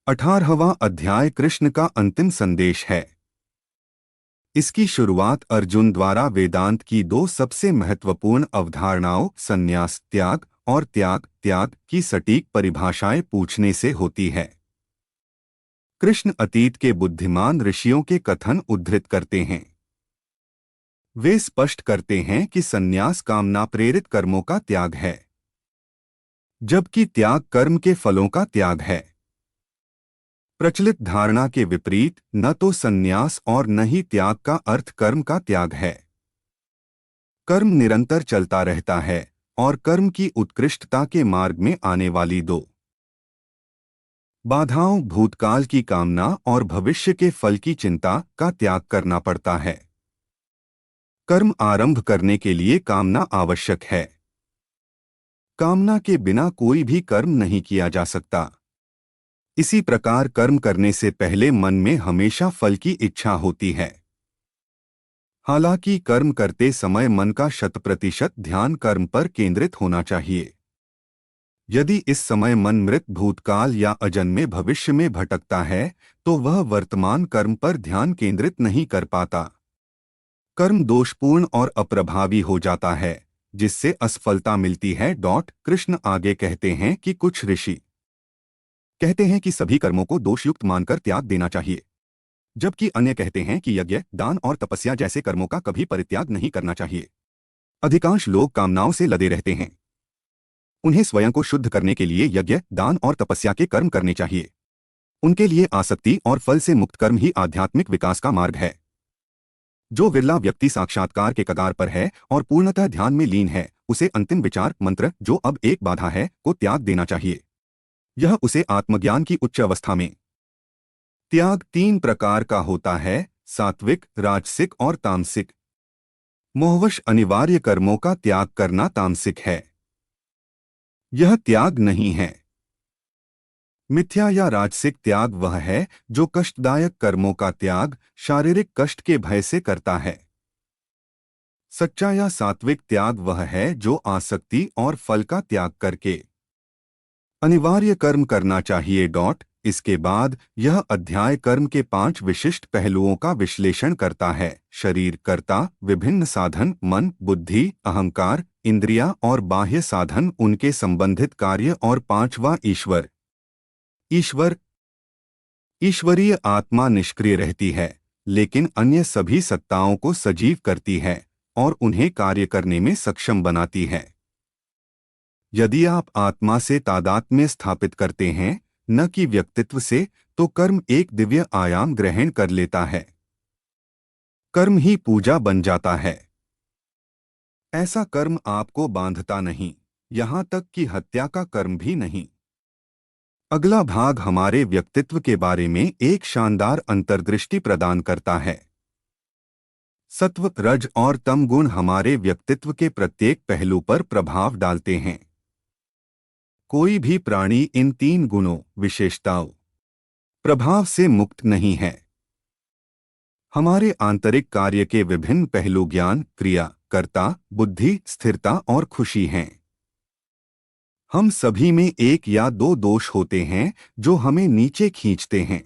18वां अध्याय कृष्ण का अंतिम संदेश है। इसकी शुरुआत अर्जुन द्वारा वेदांत की दो सबसे महत्वपूर्ण अवधारणाओं संन्यास त्याग और त्याग त्याग की सटीक परिभाषाएं पूछने से होती है। कृष्ण अतीत के बुद्धिमान ऋषियों के कथन उद्धृत करते हैं। वे स्पष्ट करते हैं कि संन्यास कामना प्रेरित कर्मों का त्याग है, जबकि त्याग कर्म के फलों का त्याग है। प्रचलित धारणा के विपरीत न तो संन्यास और न ही त्याग का अर्थ कर्म का त्याग है। कर्म निरंतर चलता रहता है और कर्म की उत्कृष्टता के मार्ग में आने वाली दो बाधाओं भूतकाल की कामना और भविष्य के फल की चिंता का त्याग करना पड़ता है। कर्म आरंभ करने के लिए कामना आवश्यक है। कामना के बिना कोई भी कर्म नहीं किया जा सकता। इसी प्रकार कर्म करने से पहले मन में हमेशा फल की इच्छा होती है। हालांकि कर्म करते समय मन का 100% ध्यान कर्म पर केंद्रित होना चाहिए। यदि इस समय मन मृत भूतकाल या अजन्मे भविष्य में भटकता है तो वह वर्तमान कर्म पर ध्यान केंद्रित नहीं कर पाता। कर्म दोषपूर्ण और अप्रभावी हो जाता है, जिससे असफलता मिलती है। कृष्ण आगे कहते हैं कि कुछ ऋषि कहते हैं कि सभी कर्मों को दोषयुक्त मानकर त्याग देना चाहिए, जबकि अन्य कहते हैं कि यज्ञ, दान और तपस्या जैसे कर्मों का कभी परित्याग नहीं करना चाहिए। अधिकांश लोग कामनाओं से लदे रहते हैं। उन्हें स्वयं को शुद्ध करने के लिए यज्ञ, दान और तपस्या के कर्म करने चाहिए। उनके लिए आसक्ति और फल से मुक्त कर्म ही आध्यात्मिक विकास का मार्ग है। जो विरला व्यक्ति साक्षात्कार के कगार पर है और पूर्णतः ध्यान में लीन है, उसे अंतिम विचार मंत्र, जो अब एक बाधा है, को त्याग देना चाहिए। यह उसे आत्मज्ञान की उच्च अवस्था में त्याग 3 प्रकार का होता है: सात्विक, राजसिक और तामसिक। मोहवश अनिवार्य कर्मों का त्याग करना तामसिक है। यह त्याग नहीं है। मिथ्या या राजसिक त्याग वह है जो कष्टदायक कर्मों का त्याग शारीरिक कष्ट के भय से करता है। सच्चा या सात्विक त्याग वह है जो आसक्ति और फल का त्याग करके अनिवार्य कर्म करना चाहिए। इसके बाद यह अध्याय कर्म के 5 विशिष्ट पहलुओं का विश्लेषण करता है: शरीर, कर्ता, विभिन्न साधन, मन, बुद्धि, अहंकार, इंद्रिया और बाह्य साधन, उनके संबंधित कार्य, और 5वां ईश्वर। ईश्वरीय आत्मा निष्क्रिय रहती है, लेकिन अन्य सभी सत्ताओं को सजीव करती है और उन्हें कार्य करने में सक्षम बनाती है। यदि आप आत्मा से तादात्म्य स्थापित करते हैं, न कि व्यक्तित्व से, तो कर्म एक दिव्य आयाम ग्रहण कर लेता है। कर्म ही पूजा बन जाता है। ऐसा कर्म आपको बांधता नहीं, यहां तक कि हत्या का कर्म भी नहीं। अगला भाग हमारे व्यक्तित्व के बारे में एक शानदार अंतर्दृष्टि प्रदान करता है। सत्व, रज और तम गुण हमारे व्यक्तित्व के प्रत्येक पहलू पर प्रभाव डालते हैं। कोई भी प्राणी इन 3 गुणों, विशेषताओं, प्रभाव से मुक्त नहीं है। हमारे आंतरिक कार्य के विभिन्न पहलू ज्ञान, क्रिया, कर्ता, बुद्धि, स्थिरता और खुशी हैं। हम सभी में 1 या 2 दोष होते हैं जो हमें नीचे खींचते हैं।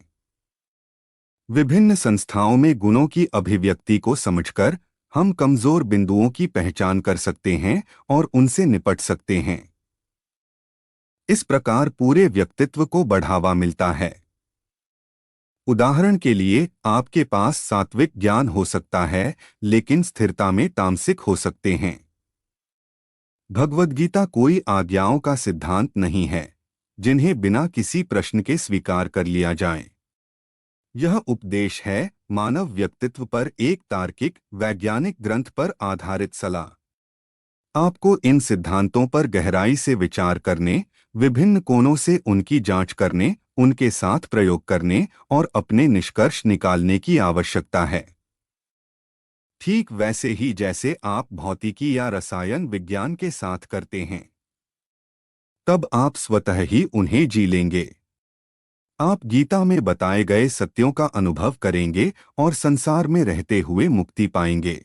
विभिन्न संस्थाओं में गुणों की अभिव्यक्ति को समझकर हम कमजोर बिंदुओं की पहचान कर सकते हैं और उनसे निपट सकते हैं। इस प्रकार पूरे व्यक्तित्व को बढ़ावा मिलता है। उदाहरण के लिए, आपके पास सात्विक ज्ञान हो सकता है, लेकिन स्थिरता में तामसिक हो सकते हैं। भगवद गीता कोई आज्ञाओं का सिद्धांत नहीं है जिन्हें बिना किसी प्रश्न के स्वीकार कर लिया जाए। यह उपदेश है मानव व्यक्तित्व पर एक तार्किक, वैज्ञानिक ग्रंथ पर आधारित सलाह। आपको इन सिद्धांतों पर गहराई से विचार करने, विभिन्न कोणों से उनकी जांच करने, उनके साथ प्रयोग करने और अपने निष्कर्ष निकालने की आवश्यकता है। ठीक वैसे ही जैसे आप भौतिकी या रसायन विज्ञान के साथ करते हैं। तब आप स्वतः ही उन्हें जी लेंगे। आप गीता में बताए गए सत्यों का अनुभव करेंगे और संसार में रहते हुए मुक्ति पाएंगे।